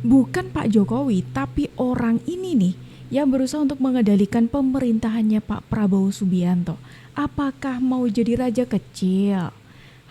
Bukan Pak Jokowi, tapi orang ini nih yang berusaha untuk mengendalikan pemerintahannya Pak Prabowo Subianto. Apakah mau jadi raja kecil?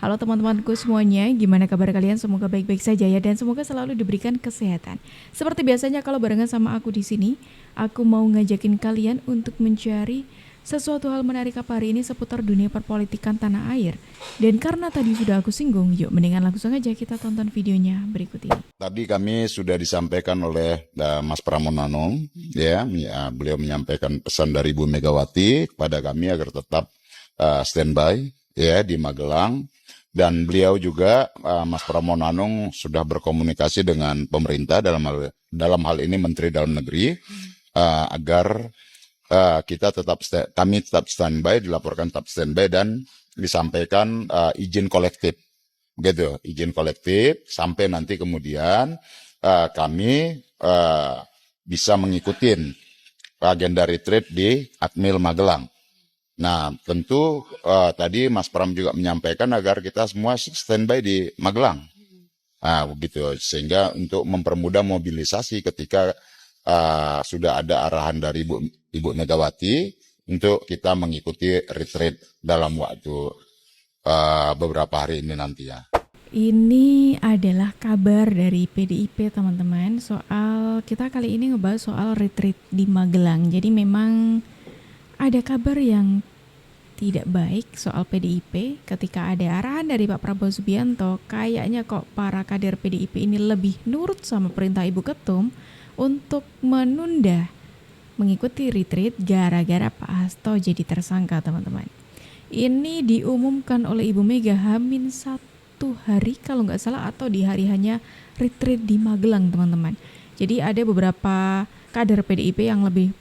Halo teman-temanku semuanya, gimana kabar kalian? Semoga baik-baik saja ya dan semoga selalu diberikan kesehatan. Seperti biasanya kalau barengan sama aku di sini, aku mau ngajakin kalian untuk mencari sesuatu hal menarik apa hari ini seputar dunia perpolitikan tanah air. Dan karena tadi sudah aku singgung, yuk mendingan langsung aja kita tonton videonya berikut ini. Tadi kami sudah disampaikan oleh Mas Pramono Anung, ya, beliau menyampaikan pesan dari Ibu Megawati kepada kami agar tetap standby ya di Magelang. Dan beliau juga Mas Pramono Anung sudah berkomunikasi dengan pemerintah dalam hal ini Menteri Dalam Negeri agar kami tetap standby, dilaporkan tetap standby dan disampaikan izin kolektif, gitu, izin kolektif sampai nanti kemudian kami bisa mengikuti agenda retreat di Akmil Magelang. Nah, tentu tadi Mas Pram juga menyampaikan agar kita semua standby di Magelang. Nah, begitu, sehingga untuk mempermudah mobilisasi ketika sudah ada arahan dari Ibu Megawati untuk kita mengikuti retreat dalam waktu beberapa hari ini nanti ya. Ini adalah kabar dari PDIP teman-teman, soal kita kali ini ngebahas soal retreat di Magelang. Jadi memang ada kabar yang tidak baik soal PDIP ketika ada arahan dari Pak Prabowo Subianto. Kayaknya kok para kader PDIP ini lebih nurut sama perintah Ibu Ketum untuk menunda mengikuti retreat gara-gara Pak Hasto jadi tersangka teman-teman. Ini diumumkan oleh Ibu Mega Hamin 1 hari kalau nggak salah atau di hari hanya retreat di Magelang teman-teman. Jadi ada beberapa kader PDIP yang lebih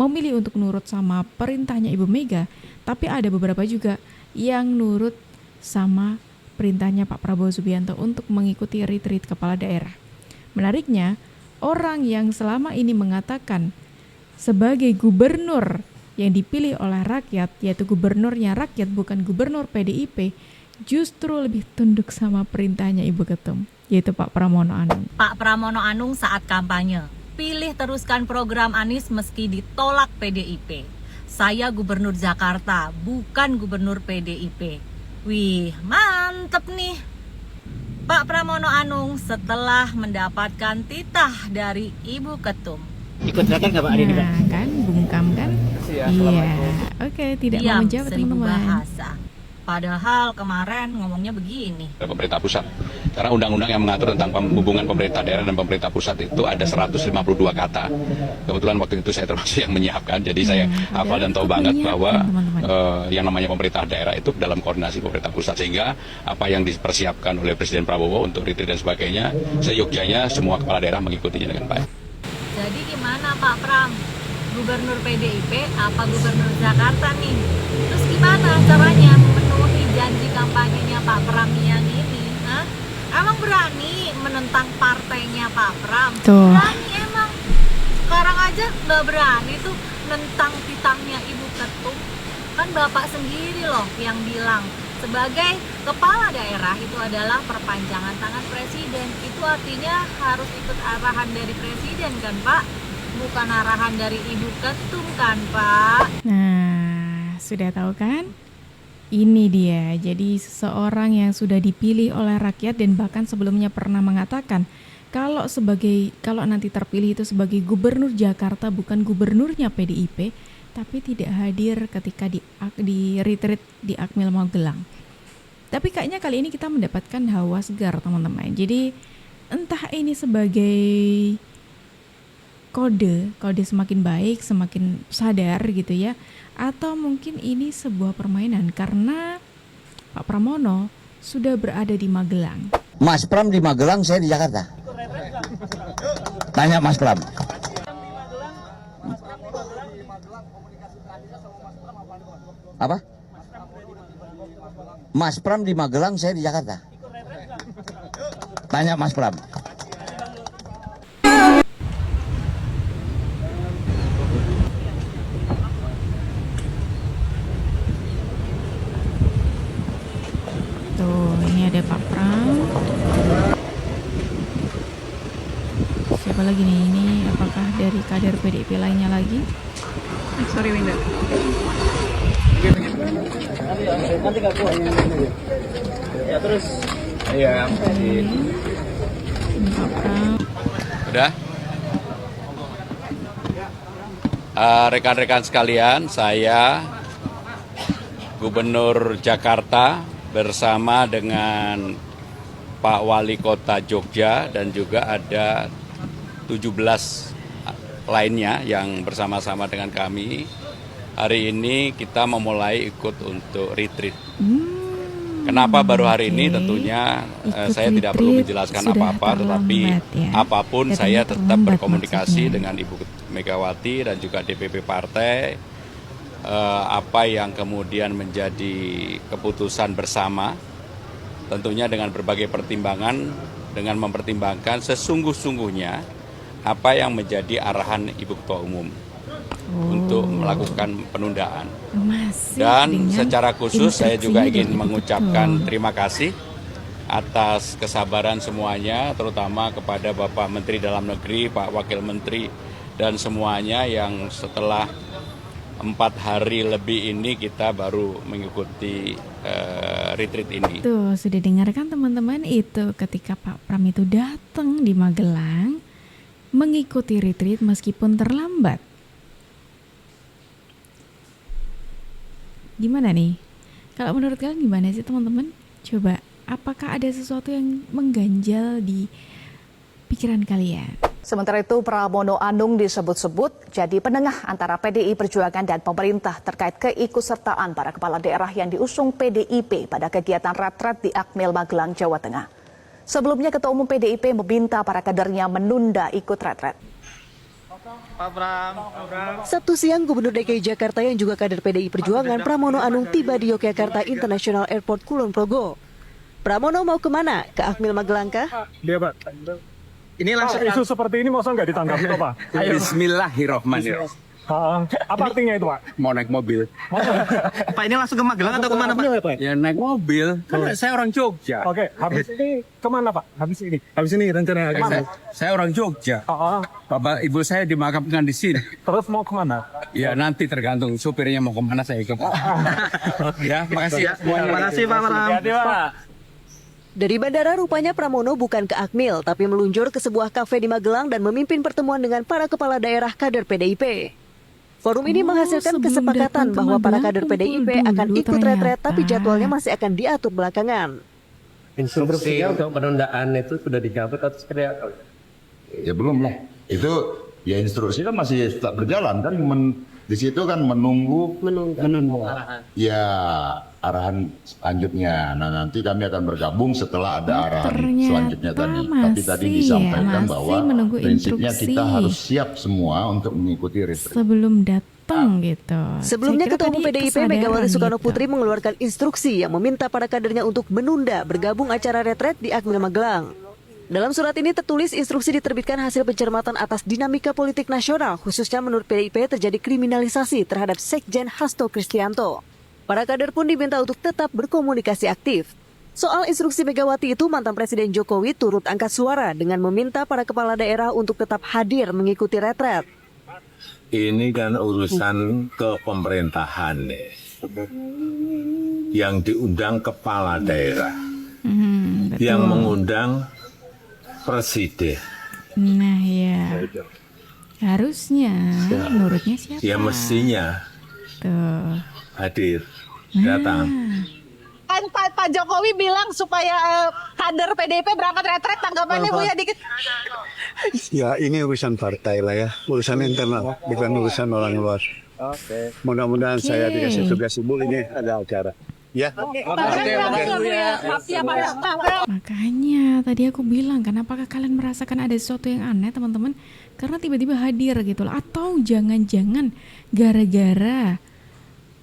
memilih untuk nurut sama perintahnya Ibu Mega, tapi ada beberapa juga yang nurut sama perintahnya Pak Prabowo Subianto untuk mengikuti retreat kepala daerah. Menariknya, orang yang selama ini mengatakan sebagai gubernur yang dipilih oleh rakyat, yaitu gubernurnya rakyat bukan gubernur PDIP, justru lebih tunduk sama perintahnya Ibu Ketum, yaitu Pak Pramono Anung. Pak Pramono Anung saat kampanye, pilih teruskan program Anies meski ditolak PDIP. Saya gubernur Jakarta, bukan gubernur PDIP. Wih, mantep nih. Pak Pramono Anung setelah mendapatkan titah dari Ibu Ketum. Ikut silakan nggak Pak hari ini Pak? Nah kan, bungkam kan? Iya, oke, tidak mau Diam menjawab 1000 teman-teman. bahasa. Padahal kemarin ngomongnya begini. Pemerintah pusat. Karena undang-undang yang mengatur tentang hubungan pemerintah daerah dan pemerintah pusat itu ada 152 kata. Kebetulan waktu itu saya termasuk yang menyiapkan, jadi saya hafal dan tahu banget bahwa yang namanya pemerintah daerah itu dalam koordinasi pemerintah pusat, sehingga apa yang dipersiapkan oleh Presiden Prabowo untuk retreat dan sebagainya, seyogyanya semua kepala daerah mengikutinya dengan baik. Jadi gimana Pak Pram? Gubernur PDIP apa gubernur Jakarta nih? Terus gimana caranya memenuhi janji kampanyenya Pak Pram yang ini? Hah? Emang berani menentang partainya Pak Pram? Tuh. Berani emang. Sekarang aja nggak berani tuh nentang titahnya Ibu Ketum. Kan Bapak sendiri loh yang bilang sebagai kepala daerah itu adalah perpanjangan tangan presiden. Itu artinya harus ikut arahan dari presiden kan Pak? Bukan arahan dari Ibu Ketum kan Pak? Nah, sudah tahu kan? Ini dia, jadi seseorang yang sudah dipilih oleh rakyat dan bahkan sebelumnya pernah mengatakan kalau nanti terpilih itu sebagai gubernur Jakarta bukan gubernurnya PDIP, tapi tidak hadir ketika di retreat di Akmil Magelang. Tapi kayaknya kali ini kita mendapatkan hawa segar teman-teman. Jadi entah ini sebagai kode semakin baik, semakin sadar gitu ya, atau mungkin ini sebuah permainan karena Pak Pramono sudah berada di Magelang. Mas Pram di Magelang, saya di Jakarta. Tanya Mas Pram. Apa? Mas Pram di Magelang, saya di Jakarta. Tanya Mas Pram. Tuh, ini ada Pak Pram. siapa lagi nih? Ini apakah dari kader PDIP lainnya lagi? Sorry Winda. Ya terus. Iya. Ini Pak Pram. Udah? Rekan-rekan sekalian, saya Gubernur Jakarta bersama dengan Pak Wali Kota Jogja dan juga ada 17 lainnya yang bersama-sama dengan kami. Hari ini kita memulai ikut untuk retreat. Kenapa baru hari ini? Tentunya saya tidak perlu menjelaskan apa-apa, tetapi ya. apapun Katanya saya tetap terlambat berkomunikasi maksudnya. dengan Ibu Megawati dan juga DPP partai. Apa yang kemudian menjadi keputusan bersama, tentunya dengan berbagai pertimbangan, dengan mempertimbangkan sesungguh-sungguhnya apa yang menjadi arahan Ibu Ketua Umum untuk melakukan penundaan. Masih Dan dengan secara khusus saya juga instruksinya ingin dari Ibu mengucapkan Ketua. terima kasih atas kesabaran semuanya, terutama kepada Bapak Menteri Dalam Negeri, Pak Wakil Menteri, dan semuanya yang setelah 4 hari lebih ini kita baru mengikuti retreat ini. Tuh, sudah dengarkan teman-teman, itu ketika Pak Pram itu datang di Magelang mengikuti retreat meskipun terlambat. Gimana nih? Kalau menurut kalian gimana sih teman-teman? Coba, apakah ada sesuatu yang mengganjal di pikiran kalian? Sementara itu, Pramono Anung disebut-sebut jadi penengah antara PDI Perjuangan dan pemerintah terkait keikutsertaan para kepala daerah yang diusung PDIP pada kegiatan retret di Akmil Magelang, Jawa Tengah. Sebelumnya, Ketua Umum PDIP meminta para kadernya menunda ikut retret. Sabtu siang, Gubernur DKI Jakarta yang juga kader PDI Perjuangan Pramono Anung tiba di Yogyakarta International Airport Kulon Progo. Pramono mau kemana? Ke Akmil Magelang kah? Dia Pak. Ini langsung Isu seperti ini masa nggak ditanggapi Pak? Bismillahirrahmanirrahim. Apa artinya itu Pak? Mau naik mobil. Pak, ini langsung ke Magelang atau kemana Pak? Ya naik mobil. Kan saya orang Jogja. Oke, habis ini kemana Pak? Habis ini rencananya kemana? Saya orang Jogja. Bapak ibu saya dimakamkan di sini. Terus mau kemana? Ya nanti tergantung supirnya mau kemana saya ikut. Ya, makasih. Terima kasih Pak Pram. Dari bandara rupanya Pramono bukan ke Akmil, tapi meluncur ke sebuah kafe di Magelang dan memimpin pertemuan dengan para kepala daerah kader PDIP. Forum ini menghasilkan sebelum kesepakatan datang ke bahwa para Magelang, kader kumpul PDIP dulu akan ikut retret, ternyata. tapi jadwalnya masih akan diatur belakangan. Instruksi untuk penundaan itu sudah dicapai atau seperti apa? Ya belum lah. Itu ya instruksi kan masih tetap berjalan kan. Di situ kan menunggu ya arahan selanjutnya. Nah nanti kami akan bergabung setelah ada arahan ternyata selanjutnya tadi. Tapi masih tadi ya, disampaikan masih bahwa menunggu prinsipnya instruksi. kita harus siap semua untuk mengikuti retreat. Sebelum datang gitu. Sebelumnya Saya kira Ketua Umum tadi PDIP kesadaran Megawati Soekarno gitu. Putri mengeluarkan instruksi yang meminta para kadernya untuk menunda bergabung acara retret di Akmil Magelang. Dalam surat ini tertulis instruksi diterbitkan hasil pencermatan atas dinamika politik nasional, khususnya menurut PDIP terjadi kriminalisasi terhadap Sekjen Hasto Kristianto. Para kader pun diminta untuk tetap berkomunikasi aktif. Soal instruksi Megawati itu, mantan Presiden Jokowi turut angkat suara dengan meminta para kepala daerah untuk tetap hadir mengikuti retret. Ini kan urusan kepemerintahan nih. Yang diundang kepala daerah. Betul. Yang mengundang presiden. Nah ya, harusnya menurutnya siapa? Ya mestinya Tuh. hadir, datang. Kan Pak Jokowi bilang supaya kader PDIP berangkat retret, tanggapannya Bu ya dikit. Ya ini urusan partai lah ya, urusan internal, bukan urusan orang luar. Mudah-mudahan saya dikasih tugas Ibu ini ada acara. Ya. Makanya tadi aku bilang kan, apakah kalian merasakan ada sesuatu yang aneh teman-teman? Karena tiba-tiba hadir gitu loh. Atau jangan-jangan gara-gara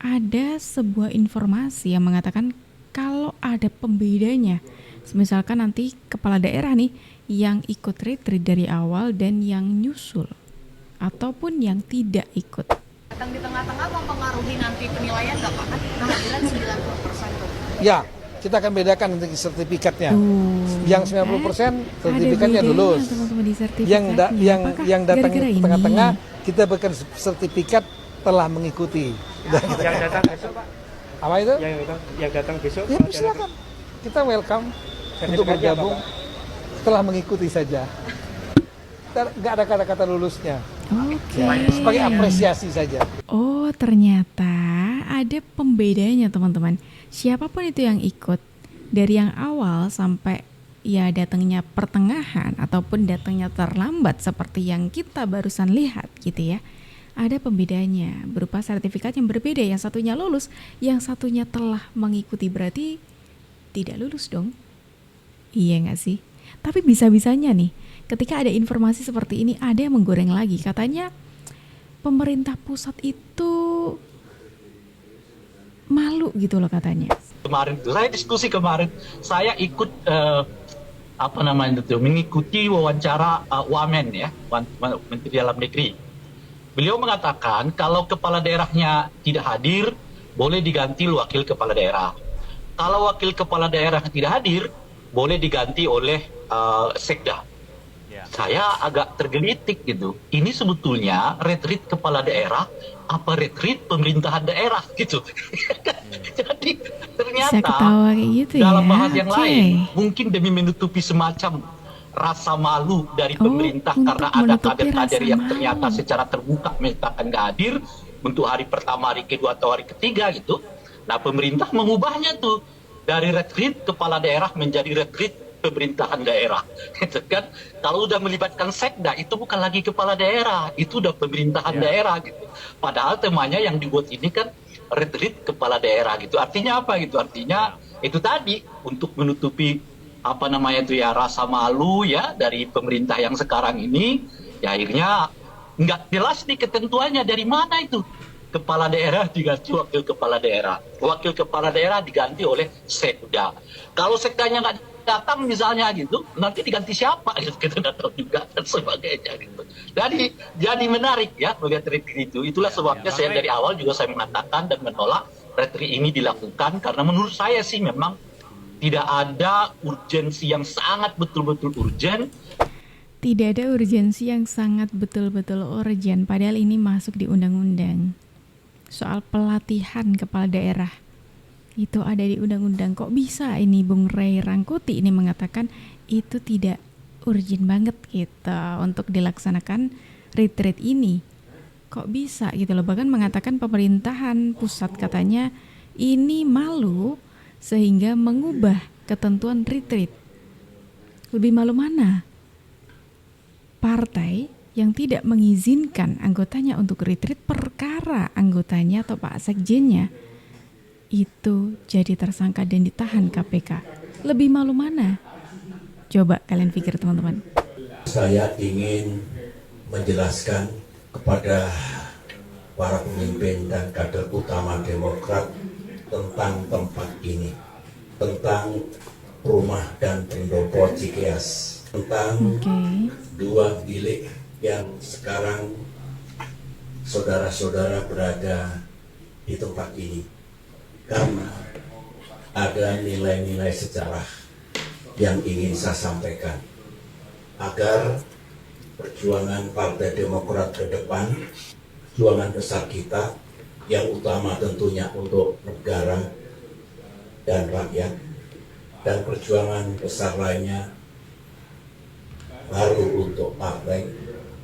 ada sebuah informasi yang mengatakan kalau ada pembedanya. Misalkan nanti kepala daerah nih yang ikut retreat dari awal dan yang nyusul. Ataupun yang tidak ikut. Datang di tengah-tengah mempengaruhi nanti penilaian nggak Pak? Kan kehadiran 90% tuh. Ya, kita akan bedakan untuk sertifikatnya. Yang 90% Ada sertifikatnya bedanya, lulus. teman-teman, di Yang sertifikatnya. Apakah yang datang gara-gara ini? tengah-tengah kita berikan sertifikat telah mengikuti. Yang datang besok Pak. Apa itu? Yang datang besok. Ya silakan. Kita welcome untuk bergabung setelah mengikuti saja. Nggak ada kata-kata lulusnya. Oke. Sebagai apresiasi saja. Oh, ternyata ada pembedanya, teman-teman. Siapapun itu yang ikut, dari yang awal sampai ya datangnya pertengahan ataupun datangnya terlambat seperti yang kita barusan lihat gitu ya. Ada pembedanya berupa sertifikat yang berbeda. Yang satunya lulus, yang satunya telah mengikuti, berarti tidak lulus dong. Iya nggak sih? Tapi bisa-bisanya nih, ketika ada informasi seperti ini, ada yang menggoreng lagi. Katanya pemerintah pusat itu malu gitu loh katanya. Kemarin saya diskusi kemarin, saya ikut mengikuti wawancara Wamen ya, Menteri Dalam Negeri. Beliau mengatakan kalau kepala daerahnya tidak hadir, boleh diganti wakil kepala daerah. Kalau wakil kepala daerah tidak hadir, boleh diganti oleh sekda. Saya agak tergelitik gitu. Ini sebetulnya retreat kepala daerah apa retreat pemerintahan daerah gitu. Jadi ternyata Bisa ketawa kayak gitu dalam ya. bahasa yang Oke. lain mungkin demi menutupi semacam rasa malu dari pemerintah untuk karena ada menutupi kader-kader rasa yang malu. ternyata secara terbuka menyatakan nggak hadir untuk hari pertama, hari kedua atau hari ketiga gitu. Nah pemerintah mengubahnya tuh dari retreat kepala daerah menjadi retreat pemerintahan daerah, gitu kan? Kalau udah melibatkan sekda itu bukan lagi kepala daerah, itu udah pemerintahan daerah gitu. Padahal temanya yang dibuat ini kan retreat kepala daerah gitu. Artinya apa gitu? Artinya itu tadi untuk menutupi rasa malu ya dari pemerintah yang sekarang ini. Ya akhirnya nggak jelas nih ketentuannya dari mana itu. Kepala daerah diganti wakil kepala daerah. Wakil kepala daerah diganti oleh sekda. Kalau sekdanya nggak datang misalnya gitu, nanti diganti siapa gitu, kita nggak tahu juga dan sebagainya gitu. Jadi menarik ya melihat retri itu. Itulah sebabnya saya dari awal juga saya mengatakan dan menolak retri ini dilakukan karena menurut saya sih memang tidak ada urgensi yang sangat betul-betul urgen. Tidak ada urgensi yang sangat betul-betul urgen, padahal ini masuk di undang-undang. Soal pelatihan kepala daerah itu ada di undang-undang. Kok bisa ini Bung Ray Rangkuti ini mengatakan itu tidak urgent banget gitu untuk dilaksanakan retreat ini? Kok bisa gitu loh. Bahkan mengatakan pemerintahan pusat katanya ini malu sehingga mengubah ketentuan retreat. Lebih malu mana? Partai yang tidak mengizinkan anggotanya untuk retreat perkara anggotanya atau Pak Sekjennya itu jadi tersangka dan ditahan KPK. Lebih malu mana? Coba kalian pikir teman-teman. Saya ingin menjelaskan kepada para pemimpin dan kader utama Demokrat tentang tempat ini, tentang rumah dan pendopo Cikeas, tentang dua bilik yang sekarang saudara-saudara berada di tempat ini. Karena ada nilai-nilai sejarah yang ingin saya sampaikan agar perjuangan Partai Demokrat ke depan, perjuangan besar kita yang utama tentunya untuk negara dan rakyat, dan perjuangan besar lainnya baru untuk partai,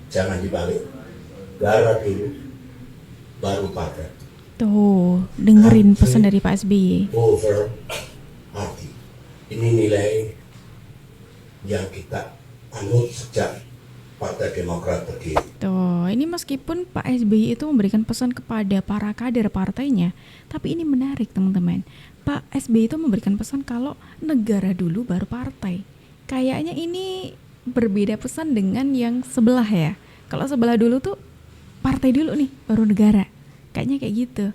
jangan dibalik, negara dulu baru partai. Tuh, dengerin pesan dari Pak SBY. Over party. Ini nilai yang kita anut sejak Partai Demokrat berdiri. Tuh, ini meskipun Pak SBY itu memberikan pesan kepada para kader partainya, tapi ini menarik teman-teman. Pak SBY itu memberikan pesan kalau negara dulu baru partai. Kayaknya ini berbeda pesan dengan yang sebelah ya. Kalau sebelah dulu tuh partai dulu nih, baru negara. Kayaknya kayak gitu.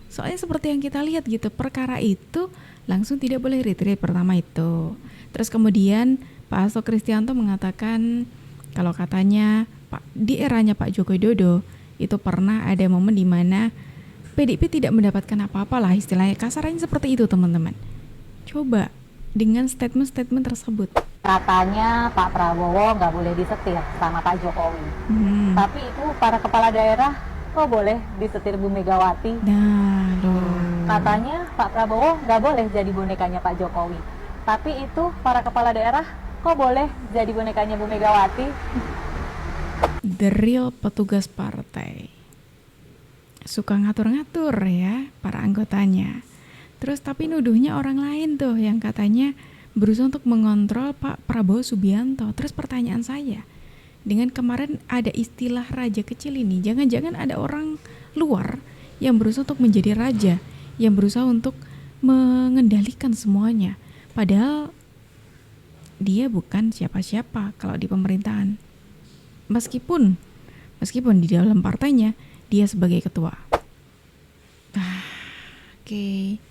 Soalnya seperti yang kita lihat gitu, perkara itu langsung tidak boleh retreat pertama itu. Terus kemudian Pak Hasto Kristianto mengatakan kalau katanya di eranya Pak Joko Widodo itu pernah ada momen di mana PDIP tidak mendapatkan apa-apa lah, istilahnya kasarnya seperti itu teman-teman. Coba dengan statement-statement tersebut. Katanya Pak Prabowo nggak boleh disetir sama Pak Jokowi. Tapi itu para kepala daerah kok boleh disetir Bu Megawati. Nah, Katanya Pak Prabowo nggak boleh jadi bonekanya Pak Jokowi. Tapi itu para kepala daerah kok boleh jadi bonekanya Bu Megawati. The real petugas partai. Suka ngatur-ngatur ya para anggotanya. Terus tapi nuduhnya orang lain tuh yang katanya berusaha untuk mengontrol Pak Prabowo Subianto. Terus pertanyaan saya, dengan kemarin ada istilah raja kecil ini, jangan-jangan ada orang luar yang berusaha untuk menjadi raja, yang berusaha untuk mengendalikan semuanya. Padahal dia bukan siapa-siapa kalau di pemerintahan. Meskipun di dalam partainya dia sebagai ketua. Oke.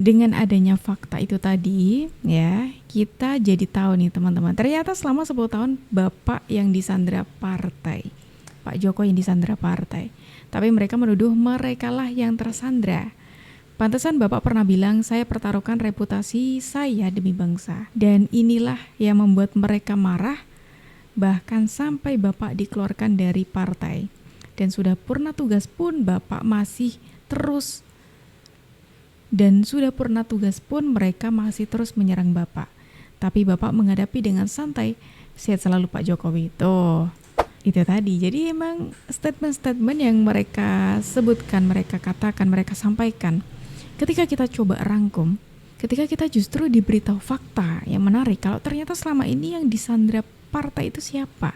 Dengan adanya fakta itu tadi, ya, kita jadi tahu nih teman-teman. Ternyata selama 10 tahun Bapak yang disandra partai, Pak Jokowi yang disandra partai. Tapi mereka menuduh merekalah yang tersandra. Pantesan Bapak pernah bilang, saya pertaruhkan reputasi saya demi bangsa. Dan inilah yang membuat mereka marah, bahkan sampai Bapak dikeluarkan dari partai. Dan sudah purna tugas pun Bapak masih terus. Dan sudah purna tugas pun mereka masih terus menyerang Bapak. Tapi Bapak menghadapi dengan santai. Sehat selalu Pak Jokowi. Tuh, itu tadi. Jadi emang statement-statement yang mereka sebutkan, mereka katakan, mereka sampaikan. Ketika kita coba rangkum, ketika kita justru diberitahu fakta yang menarik, kalau ternyata selama ini yang disandra partai itu siapa?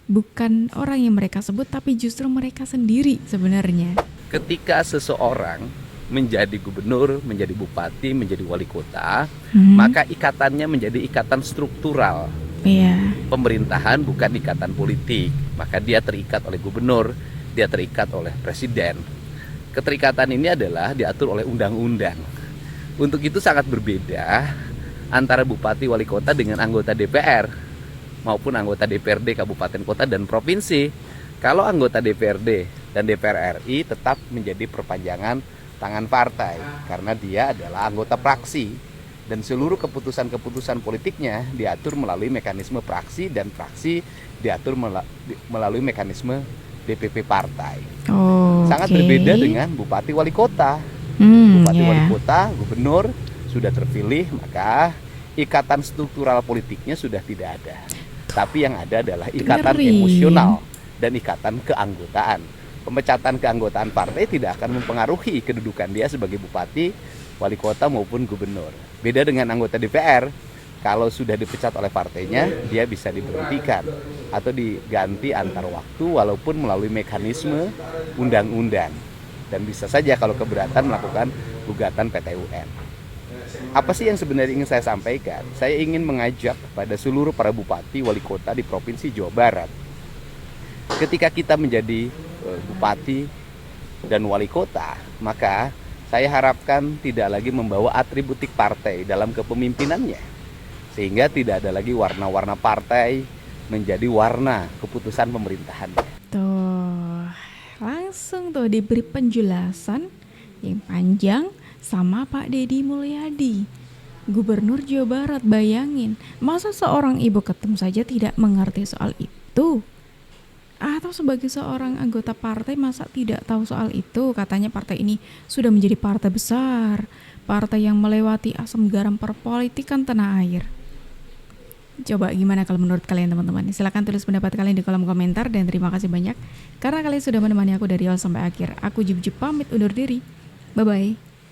Bukan orang yang mereka sebut, tapi justru mereka sendiri sebenarnya. Ketika seseorang menjadi gubernur, menjadi bupati, menjadi wali kota, maka ikatannya menjadi ikatan struktural. Pemerintahan bukan ikatan politik. Maka dia terikat oleh gubernur, dia terikat oleh presiden. Keterikatan ini adalah diatur oleh undang-undang. Untuk itu sangat berbeda antara bupati wali kota dengan anggota DPR maupun anggota DPRD kabupaten kota dan provinsi. Kalau anggota DPRD dan DPR RI tetap menjadi perpanjangan tangan partai karena dia adalah anggota praksi dan seluruh keputusan-keputusan politiknya diatur melalui mekanisme praksi dan praksi diatur melalui mekanisme DPP partai. Sangat berbeda dengan bupati wali kota. Bupati wali kota, gubernur sudah terpilih, maka ikatan struktural politiknya sudah tidak ada. Tapi yang ada adalah ikatan emosional dan ikatan keanggotaan. Pemecatan keanggotaan partai tidak akan mempengaruhi kedudukan dia sebagai bupati, wali kota maupun gubernur. Beda dengan anggota DPR, kalau sudah dipecat oleh partainya, dia bisa diberhentikan atau diganti antar waktu walaupun melalui mekanisme undang-undang. Dan bisa saja kalau keberatan melakukan gugatan PT-UN. Apa sih yang sebenarnya ingin saya sampaikan? Saya ingin mengajak kepada seluruh para bupati, wali kota di Provinsi Jawa Barat. Ketika kita menjadi bupati dan wali kota, maka saya harapkan tidak lagi membawa atributik partai dalam kepemimpinannya, sehingga tidak ada lagi warna-warna partai menjadi warna keputusan pemerintahannya. Tuh, langsung tuh diberi penjelasan yang panjang sama Pak Deddy Mulyadi, Gubernur Jawa Barat. Bayangin, masa seorang ibu ketum saja tidak mengerti soal itu? Atau sebagai seorang anggota partai masa tidak tahu soal itu? Katanya partai ini sudah menjadi partai besar, partai yang melewati asam garam perpolitikan tanah air. Coba gimana kalau menurut kalian teman-teman? Silahkan tulis pendapat kalian di kolom komentar. Dan terima kasih banyak karena kalian sudah menemani aku dari awal sampai akhir. Aku Jib pamit undur diri. Bye-bye.